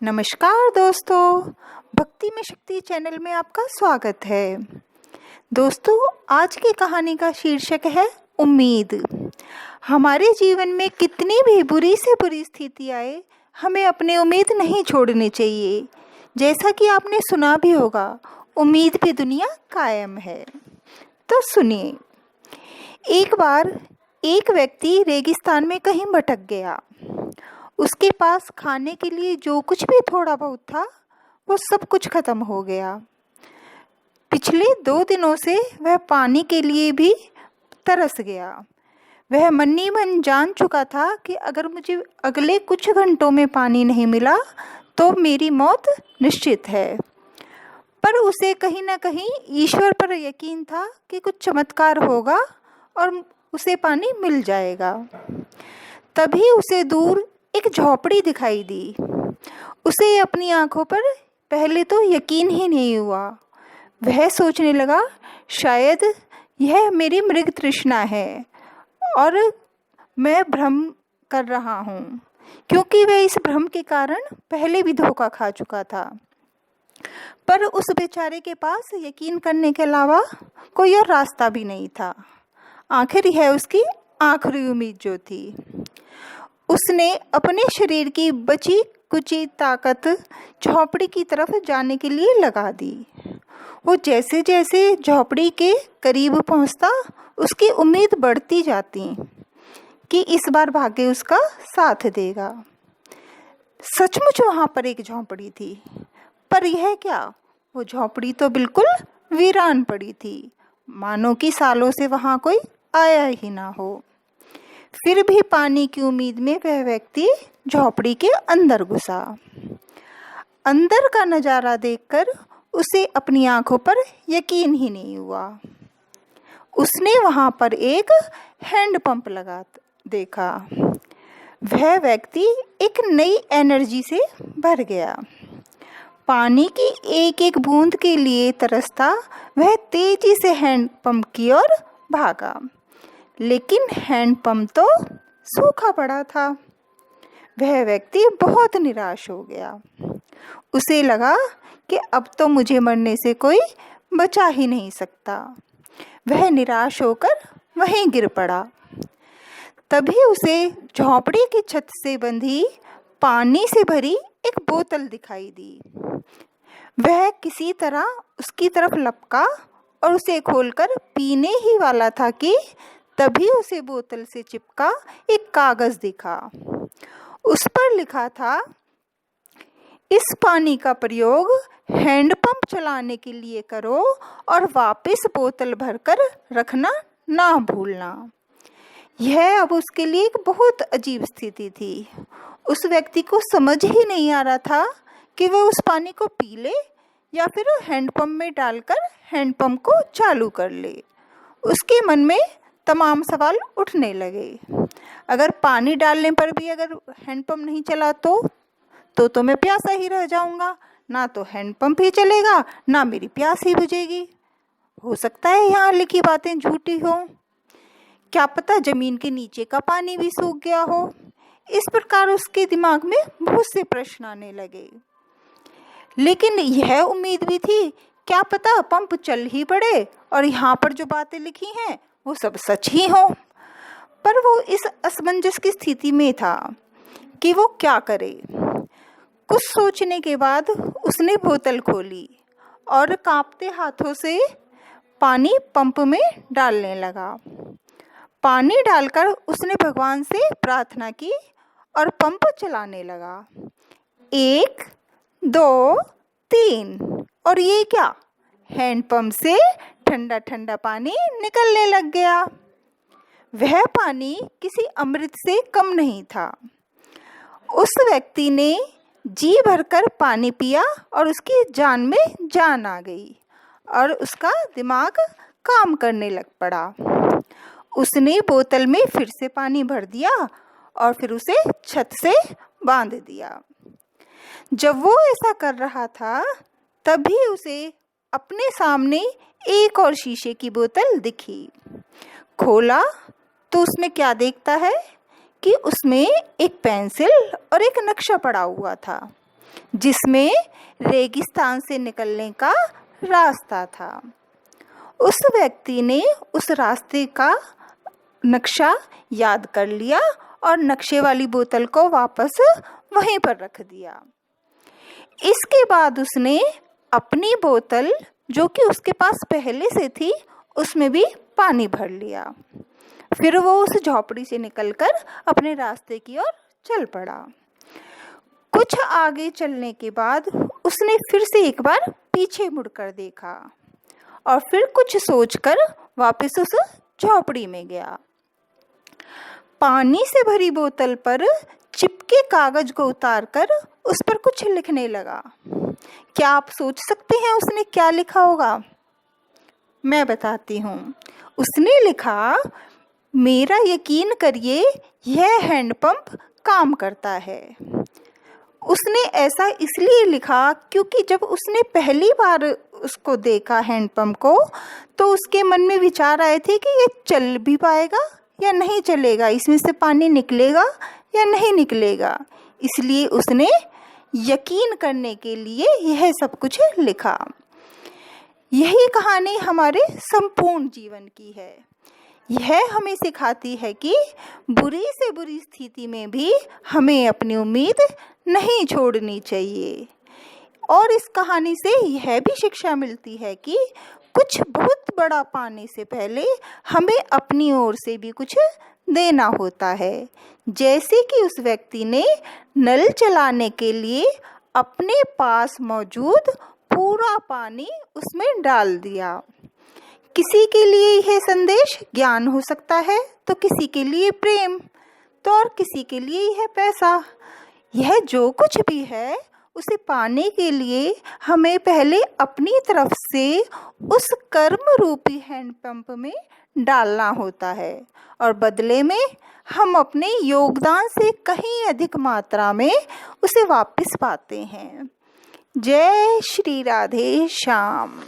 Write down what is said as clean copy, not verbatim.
नमस्कार दोस्तों, भक्ति में शक्ति चैनल में आपका स्वागत है। दोस्तों, आज की कहानी का शीर्षक है उम्मीद। हमारे जीवन में कितनी भी बुरी से बुरी स्थिति आए, हमें अपनी उम्मीद नहीं छोड़नी चाहिए। जैसा कि आपने सुना भी होगा, उम्मीद पे दुनिया कायम है। तो सुनिए। एक बार एक व्यक्ति रेगिस्तान में कहीं भटक गया। उसके पास खाने के लिए जो कुछ भी थोड़ा बहुत था, वो सब कुछ खत्म हो गया। पिछले 2 दिनों से वह पानी के लिए भी तरस गया। वह मन ही मन जान चुका था कि अगर मुझे अगले कुछ घंटों में पानी नहीं मिला तो मेरी मौत निश्चित है। पर उसे कहीं ना कहीं ईश्वर पर यकीन था कि कुछ चमत्कार होगा और उसे पानी मिल जाएगा। तभी उसे दूर एक झोपड़ी दिखाई दी। उसे अपनी आंखों पर पहले तो यकीन ही नहीं हुआ। वह सोचने लगा, शायद यह मेरी मृग तृष्णा है और मैं भ्रम कर रहा हूँ, क्योंकि वह इस भ्रम के कारण पहले भी धोखा खा चुका था। पर उस बेचारे के पास यकीन करने के अलावा कोई और रास्ता भी नहीं था। आखिर यह उसकी आखिरी उम्मीद जो थी। उसने अपने शरीर की बची कुची ताकत झोपड़ी की तरफ जाने के लिए लगा दी। वो जैसे जैसे झोपड़ी के करीब पहुंचता, उसकी उम्मीद बढ़ती जाती कि इस बार भाग्य उसका साथ देगा। सचमुच वहां पर एक झोपड़ी थी, पर यह क्या, वो झोपड़ी तो बिल्कुल वीरान पड़ी थी, मानो कि सालों से वहां कोई आया ही ना हो। फिर भी पानी की उम्मीद में वह व्यक्ति झोपड़ी के अंदर घुसा। अंदर का नज़ारा देखकर उसे अपनी आंखों पर यकीन ही नहीं हुआ। उसने वहां पर एक हैंडपंप लगा देखा। वह व्यक्ति एक नई एनर्जी से भर गया। पानी की एक एक बूंद के लिए तरसता वह तेजी से हैंडपंप की ओर भागा, लेकिन हैंडपंप तो सूखा पड़ा था। वह व्यक्ति बहुत निराश हो गया। उसे लगा कि अब तो मुझे मरने से कोई बचा ही नहीं सकता। वह निराश होकर वहीं गिर पड़ा। तभी उसे झोपड़ी की छत से बंधी पानी से भरी एक बोतल दिखाई दी। वह किसी तरह उसकी तरफ लपका और उसे खोलकर पीने ही वाला था कि तभी उसे बोतल से चिपका एक कागज दिखा। उस पर लिखा था, इस पानी का प्रयोग हैंडपंप चलाने के लिए करो और वापस बोतल भरकर रखना ना भूलना। यह अब उसके लिए एक बहुत अजीब स्थिति थी। उस व्यक्ति को समझ ही नहीं आ रहा था कि वह उस पानी को पी ले या फिर हैंडपंप में डालकर हैंडपंप को चालू कर ले। उसके मन में तमाम सवाल उठने लगे। अगर पानी डालने पर भी अगर हैंडपंप नहीं चला तो मैं प्यासा ही रह जाऊंगा। ना तो हैंडपंप ही चलेगा, ना मेरी प्यास ही बुझेगी। हो सकता है यहाँ लिखी बातें झूठी हो। क्या पता जमीन के नीचे का पानी भी सूख गया हो। इस प्रकार उसके दिमाग में बहुत से प्रश्न आने लगे। लेकिन यह उम्मीद भी थी, क्या पता पंप चल ही पड़े और यहाँ पर जो बातें लिखी हैं वो सब सच ही हो। पर वो इस असमंजस की स्थिति में था कि वो क्या करे। कुछ सोचने के बाद उसने बोतल खोली और कांपते हाथों से पानी पंप में डालने लगा। पानी डालकर उसने भगवान से प्रार्थना की और पंप चलाने लगा। 1 2 3 और ये क्या, हैंडपंप से ठंडा ठंडा पानी निकलने लग गया। वह पानी किसी अमृत से कम नहीं था। उस व्यक्ति ने जी भरकर पानी पिया और उसकी जान में जान आ गई और उसका दिमाग काम करने लग पड़ा। उसने बोतल में फिर से पानी भर दिया और फिर उसे छत से बांध दिया। जब वो ऐसा कर रहा था, तभी उसे अपने सामने एक और शीशे की बोतल दिखी। खोला तो उसमें क्या देखता है कि उसमें एक पेंसिल और एक नक्शा पड़ा हुआ था। जिसमें रेगिस्तान से निकलने का रास्ता था। उस व्यक्ति ने उस रास्ते का नक्शा याद कर लिया और नक्शे वाली बोतल को वापस वहीं पर रख दिया। इसके बाद उसने अपनी बोतल, जो कि उसके पास पहले से थी, उसमें भी पानी भर लिया। फिर वो उस झोपड़ी से निकलकर अपने रास्ते की ओर चल पड़ा। कुछ आगे चलने के बाद उसने फिर से एक बार पीछे मुड़कर देखा और फिर कुछ सोचकर वापस उस झोपड़ी में गया। पानी से भरी बोतल पर चिपके कागज को उतारकर उस पर कुछ लिखने लगा। क्या आप सोच सकते हैं उसने क्या लिखा होगा? मैं बताती हूँ। उसने लिखा, मेरा यकीन करिए यह हैंडपंप काम करता है। उसने ऐसा इसलिए लिखा क्योंकि जब उसने पहली बार उसको देखा हैंडपंप को, तो उसके मन में विचार आए थे कि ये चल भी पाएगा या नहीं चलेगा, इसमें से पानी निकलेगा या नहीं निकलेगा। इसलिए उसने यकीन करने के लिए यह सब कुछ लिखा। यही कहानी हमारे संपूर्ण जीवन की है। यह हमें सिखाती है कि बुरी से बुरी स्थिति में भी हमें अपनी उम्मीद नहीं छोड़नी चाहिए। और इस कहानी से यह भी शिक्षा मिलती है कि कुछ बहुत बड़ा पाने से पहले हमें अपनी ओर से भी कुछ देना होता है। जैसे कि उस व्यक्ति ने नल चलाने के लिए अपने पास मौजूद पूरा पानी उसमें डाल दिया। किसी के लिए यह संदेश ज्ञान हो सकता है, तो किसी के लिए प्रेम, तो और किसी के लिए यह पैसा। यह जो कुछ भी है, उसे पाने के लिए हमें पहले अपनी तरफ से उस कर्म रूपी हैंडपंप में डालना होता है और बदले में हम अपने योगदान से कहीं अधिक मात्रा में उसे वापस पाते हैं। जय श्री राधे श्याम।